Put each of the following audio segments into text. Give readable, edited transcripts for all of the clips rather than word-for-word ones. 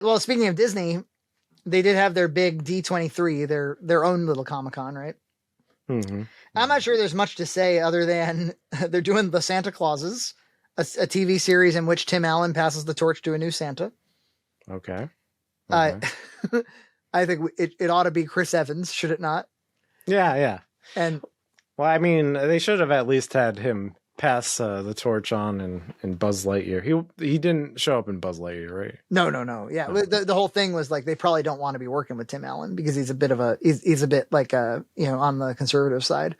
Well, speaking of Disney, they did have their big D23, their own little Comic-Con, right? Mm-hmm. I'm not sure there's much to say other than they're doing the Santa Clauses, a TV series in which Tim Allen passes the torch to a new Santa. Okay. Uh, Okay. I think it ought to be Chris Evans, should it not? Yeah, yeah. And Well, I mean, they should have at least had him pass the torch on in Buzz Lightyear. He didn't show up in Buzz Lightyear, right? no. Yeah, No. the whole thing was like they probably don't want to be working with Tim Allen because he's a bit of he's a bit like on the conservative side.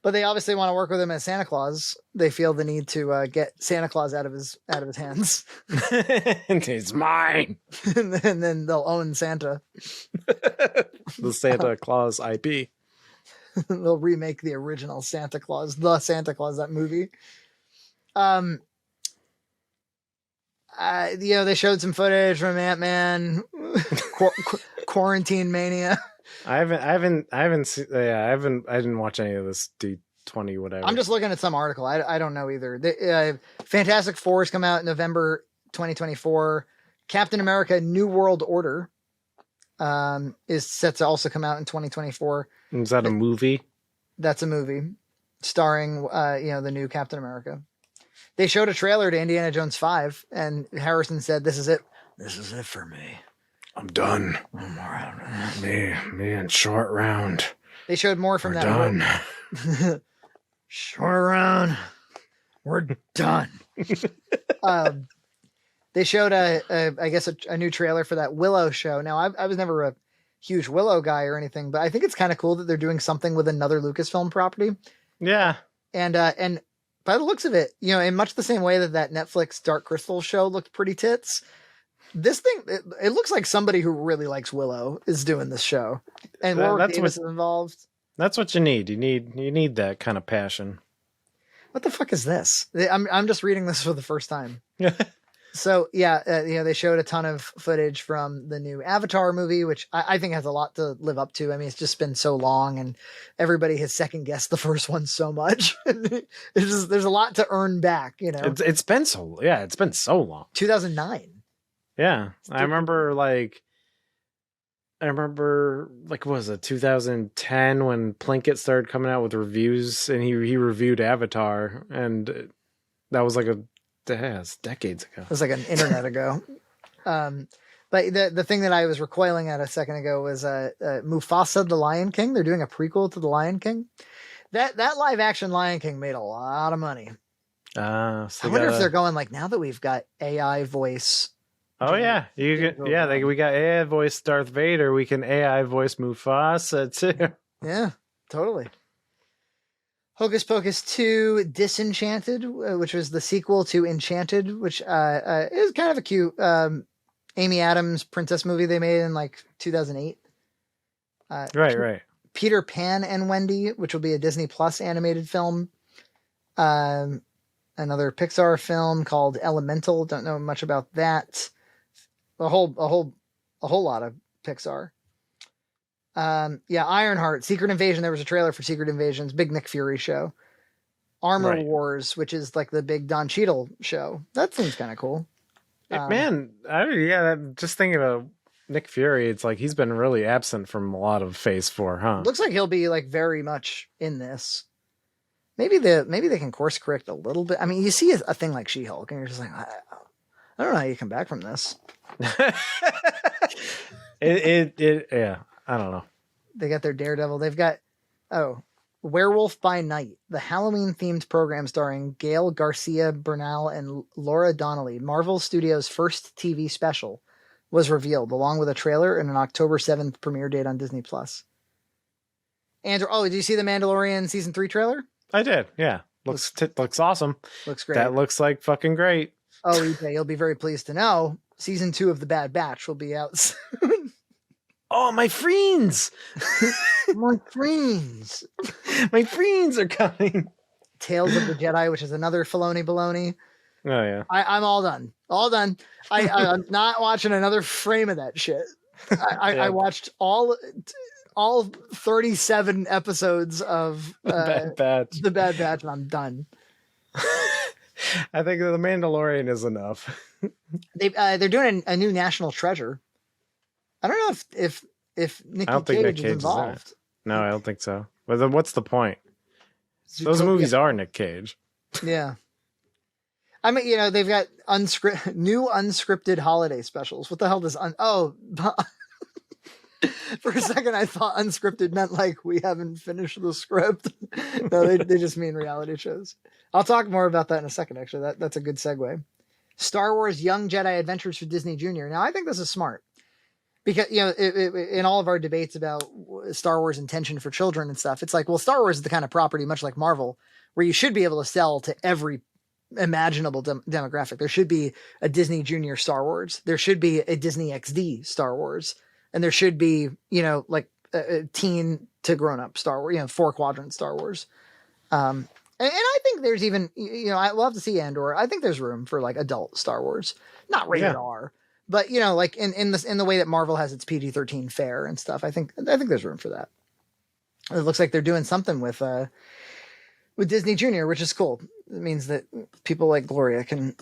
But they obviously want to work with him as Santa Claus. They feel the need to get Santa Claus out of his hands. It's mine. And then they'll own Santa. The Santa Claus IP. They'll remake the original Santa Claus, that movie. They showed some footage from Ant-Man, Quarantine Mania. I didn't watch any of this D20 whatever. I'm just looking at some article. I don't know either. Fantastic Four's come out in November 2024. Captain America: New World Order is set to also come out in 2024. Is that a movie? That's a movie starring the new Captain America. They showed a trailer to Indiana Jones 5, and Harrison said, "This is it. This is it for me. I'm done. I'm all right. Me and Short Round. They showed more from We're that. done. Short Round. We're done. They showed a new trailer for that Willow show. Now, I was never a huge Willow guy or anything, but I think it's kind of cool that they're doing something with another Lucasfilm property. Yeah. And by the looks of it, in much the same way that Netflix Dark Crystal show looked pretty tits, this thing, it looks like somebody who really likes Willow is doing this show. And Warwick Davis is involved. That's what you need. You need that kind of passion. What the fuck is this? I'm just reading this for the first time. So they showed a ton of footage from the new Avatar movie, which I think has a lot to live up to. I mean, it's just been so long, and everybody has second guessed the first one so much. There's a lot to earn back. It's been so long. 2009. Yeah, I remember what was it, 2010 when Plinkett started coming out with reviews, and he reviewed Avatar, and that was like it's decades ago. It was like an internet ago. But the thing that I was recoiling at a second ago was Mufasa the Lion King. They're doing a prequel to the Lion King. That live action Lion King made a lot of money. So I wonder if they're going now that we've got AI voice. Oh yeah, we got AI voice Darth Vader. We can AI voice Mufasa too. Yeah, totally. Hocus Pocus 2 Disenchanted, which was the sequel to Enchanted, which is kind of a cute Amy Adams princess movie they made in 2008. Right. Peter Pan and Wendy, which will be a Disney Plus animated film. Another Pixar film called Elemental. Don't know much about that. A whole lot of Pixar. Ironheart, Secret Invasion. There was a trailer for Secret Invasion's big Nick Fury show. Armor Wars, which is like the big Don Cheadle show. That seems kind of cool. Just thinking of Nick Fury, it's like he's been really absent from a lot of Phase 4, huh? Looks like he'll be very much in this. Maybe they can course correct a little bit. I mean, you see a thing like She-Hulk, and you're just like, I don't know how you come back from this. I don't know. They got their Daredevil. They've got Werewolf by Night, the Halloween-themed program starring Gail Garcia Bernal and Laura Donnelly. Marvel Studios' first TV special was revealed, along with a trailer and an October 7th premiere date on Disney Plus. Andrew, did you see the Mandalorian season 3 trailer? I did. Yeah, looks awesome. Looks great. That looks like fucking great. Oh, EJ, you'll be very pleased to know season 2 of The Bad Batch will be out soon. Oh, my friends! My friends! My friends are coming! Tales of the Jedi, which is another Filoni baloney. Oh, yeah. I'm all done. All done. I'm not watching another frame of that shit. I watched all 37 episodes of The Bad Batch. The Bad Batch, and I'm done. I think The Mandalorian is enough. They're doing a new National Treasure. I don't know if I Nicky don't think Nick Cage is Cage is in it. involved. No, I don't think so. But then what's the point? Those Zootopia. movies are Nick Cage. Yeah. I mean, you know, they've got new unscripted holiday specials. What the hell does for a second I thought unscripted meant like we haven't finished the script. No, they just mean reality shows. I'll talk more about that in a second, actually. That's a good segue. Star Wars Young Jedi Adventures for Disney Junior. Now, I think this is smart. Because, you know, in all of our debates about Star Wars intention for children and stuff, it's like, well, Star Wars is the kind of property, much like Marvel, where you should be able to sell to every imaginable demographic. There should be a Disney Junior Star Wars. There should be a Disney XD Star Wars. And there should be, you know, like a teen to grown up Star Wars, you know, 4-quadrant Star Wars. And I think there's even, you know, I love to see Andor. I think there's room for like adult Star Wars, not rated R, but you know, like in the way that Marvel has its PG-13 fare and stuff. I think there's room for that. It looks like they're doing something with Disney Junior, which is cool. It means that people like Gloria can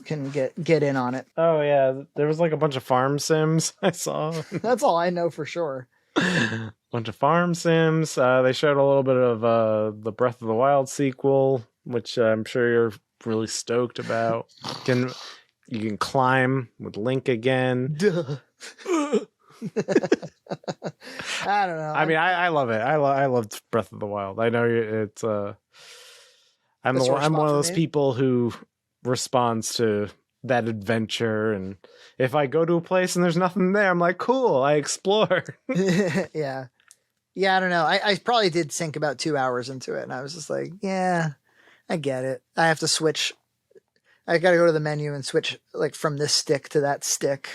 get in on it. Oh yeah, there was like a bunch of farm sims I saw. That's all I know for sure. Bunch of farm sims. They showed a little bit of the Breath of the Wild sequel, which I'm sure you're really stoked about. You can climb with Link again. Duh. I don't know. I mean, I love it. I loved Breath of the Wild. I know it's I'm one of those people who responds to that adventure, and if I go to a place and there's nothing there, I'm like, cool, I explore. Yeah, I don't know. I probably did sink about 2 hours into it, and I was just like, yeah, I get it. I have to switch. I got to go to the menu and switch like from this stick to that stick.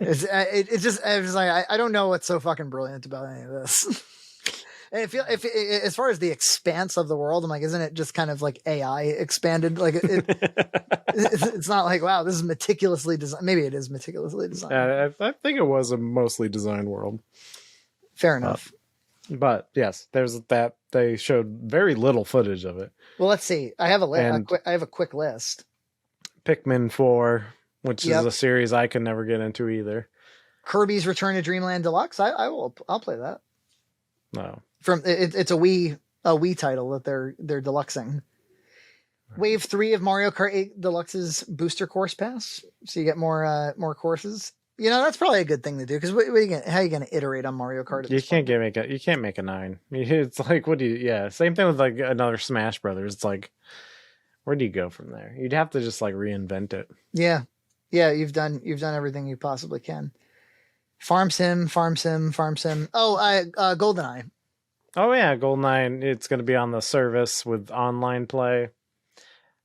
It's just I was like, I don't know what's so fucking brilliant about any of this. And as far as the expanse of the world, I'm like, isn't it just kind of like AI expanded? Like it's not like, wow, this is meticulously designed. Maybe it is meticulously designed. I think it was a mostly designed world. Fair enough. But yes, there's that. They showed very little footage of it. Well, let's see. I have I have a quick list. Pikmin 4, which is a series I can never get into either. Kirby's Return to Dreamland Deluxe. I'll play that. No. It's a Wii title that they're deluxing. Wave 3 of Mario Kart 8 Deluxe's Booster Course Pass, so you get more courses. You know, that's probably a good thing to do because how are you gonna iterate on Mario Kart? You can't make a 9. It's like, what do you? Yeah, same thing with like another Smash Brothers. It's like, where do you go from there? You'd have to just like reinvent it. Yeah. You've done everything you possibly can. Farm Sim. Oh, GoldenEye. Oh yeah, GoldenEye. It's going to be on the service with online play.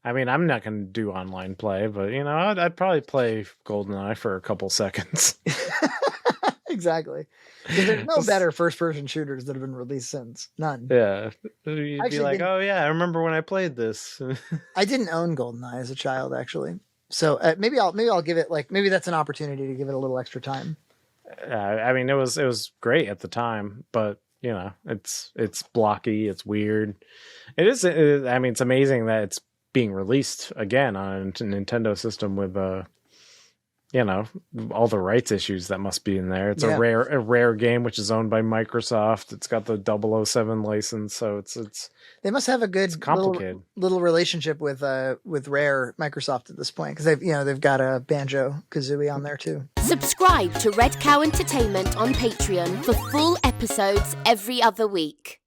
I mean, I'm not going to do online play, but you know, I'd probably play GoldenEye for a couple seconds. Exactly. There's no better first-person shooters that have been released since. None. Yeah. You'd be like, oh yeah, I remember when I played this. I didn't own GoldenEye as a child, actually. So maybe I'll give it maybe that's an opportunity to give it a little extra time. I mean, it was great at the time, but you know, it's blocky, it's weird. I mean, it's amazing that it's being released again on a Nintendo system with you know, all the rights issues that must be in there. It's a rare game which is owned by Microsoft. It's got the 007 license, so it's they must have a good complicated little relationship with Rare Microsoft at this point because they've got a Banjo-Kazooie on there too. Subscribe to Red Cow Entertainment on Patreon for full episodes every other week.